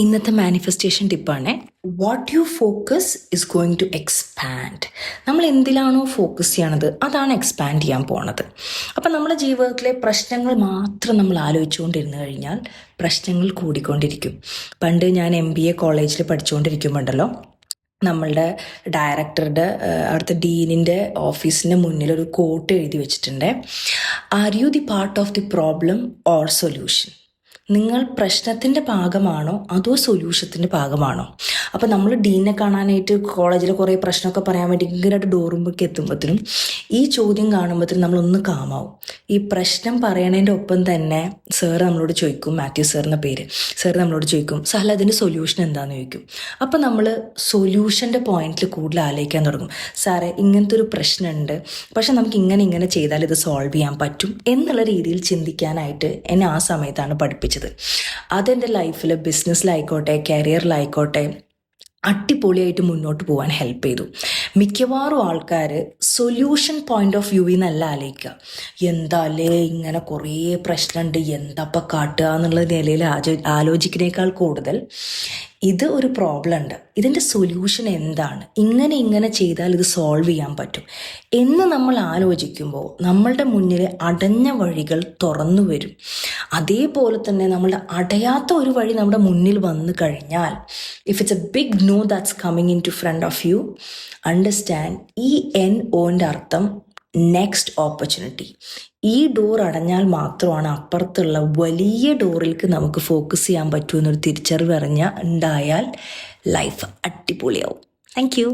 ഇന്നത്തെ മാനിഫെസ്റ്റേഷൻ ടിപ്പാണ്, what you focus is going to expand. നമ്മൾ എന്തിലാണോ ഫോക്കസ് ചെയ്യണത് അതാണ് എക്സ്പാൻഡ് ചെയ്യാൻ പോണത്. അപ്പം നമ്മുടെ ജീവിതത്തിലെ പ്രശ്നങ്ങൾ മാത്രം നമ്മൾ ആലോചിച്ചുകൊണ്ടിരുന്നു കഴിഞ്ഞാൽ പ്രശ്നങ്ങൾ കൂടിക്കൊണ്ടിരിക്കും. പണ്ട് ഞാൻ MBA കോളേജിൽ പഠിച്ചുകൊണ്ടിരിക്കുമ്പോണ്ടല്ലോ, നമ്മളുടെ ഡയറക്ടറുടെ അവിടുത്തെ ഡീനിൻ്റെ ഓഫീസിൻ്റെ മുന്നിൽ ഒരു കോട്ട് എഴുതി വെച്ചിട്ടുണ്ട്. Are you the part of the problem or solution? നിങ്ങൾ പ്രശ്നത്തിൻ്റെ ഭാഗമാണോ അതോ സൊല്യൂഷത്തിൻ്റെ ഭാഗമാണോ? അപ്പോൾ നമ്മൾ ഡീനെ കാണാനായിട്ട് കോളേജിൽ കുറേ പ്രശ്നമൊക്കെ പറയാൻ വേണ്ടി ഇങ്ങനെയായിട്ട് ഡോറുമ്പൊക്കെ എത്തുമ്പോഴത്തേനും ഈ ചോദ്യം കാണുമ്പോഴത്തേനും നമ്മളൊന്ന് കാമാവും. ഈ പ്രശ്നം പറയണതിൻ്റെ ഒപ്പം തന്നെ സാറ് നമ്മളോട് ചോദിക്കും, മാത്യു സാർ എന്ന പേര്, സാറ് നമ്മളോട് ചോദിക്കും, സാർ അതിൻ്റെ സൊല്യൂഷൻ എന്താണെന്ന് ചോദിക്കും. അപ്പോൾ നമ്മൾ സൊല്യൂഷൻ്റെ പോയിന്റിൽ കൂടുതൽ ആലോചിക്കാൻ തുടങ്ങും. സാറേ, ഇങ്ങനത്തെ ഒരു പ്രശ്നമുണ്ട്, പക്ഷെ നമുക്ക് ഇങ്ങനെ ചെയ്താൽ ഇത് സോൾവ് ചെയ്യാൻ പറ്റും എന്നുള്ള രീതിയിൽ ചിന്തിക്കാനായിട്ട് എന്നെ ആ സമയത്താണ് പഠിപ്പിച്ചത്. അതെൻ്റെ ലൈഫിൽ ബിസിനസ്സിലായിക്കോട്ടെ കരിയറിലായിക്കോട്ടെ അടിപൊളിയായിട്ട് മുന്നോട്ട് പോകാൻ ഹെൽപ്പ് ചെയ്തു. മിക്കവാറും ആൾക്കാർ സൊല്യൂഷൻ പോയിന്റ് ഓഫ് വ്യൂവിൽ നിന്നല്ല ആലോചിക്കുക, എന്താല്ലേ ഇങ്ങനെ കുറേ പ്രശ്നമുണ്ട്, എന്താപ്പം കാട്ടുക എന്നുള്ള നിലയിൽ ആലോചിക്കുന്നേക്കാൾ കൂടുതൽ ഇത് ഒരു പ്രോബ്ലം ഉണ്ട്, ഇതിൻ്റെ സൊല്യൂഷൻ എന്താണ്, ഇങ്ങനെ ചെയ്താൽ ഇത് സോൾവ് ചെയ്യാൻ പറ്റും എന്ന് നമ്മൾ ആലോചിക്കുമ്പോൾ നമ്മളുടെ മുന്നിൽ അടഞ്ഞ വഴികൾ തുറന്നു വരും. അതേപോലെ തന്നെ നമ്മളുടെ അടയാത്ത ഒരു വഴി നമ്മുടെ മുന്നിൽ വന്നു കഴിഞ്ഞാൽ, if it's a big no that's coming into front of you, understand ഈ NOൻ്റെ അർത്ഥം നെക്സ്റ്റ് ഓപ്പർച്യൂണിറ്റി. ഈ ഡോർ അടഞ്ഞാൽ മാത്രമാണ് അപ്പുറത്തുള്ള വലിയ ഡോറിലേക്ക് നമുക്ക് ഫോക്കസ് ചെയ്യാൻ പറ്റുമെന്നൊരു തിരിച്ചറിവ് ഉണ്ടായാൽ ലൈഫ് അടിപൊളിയാവും. Thank you.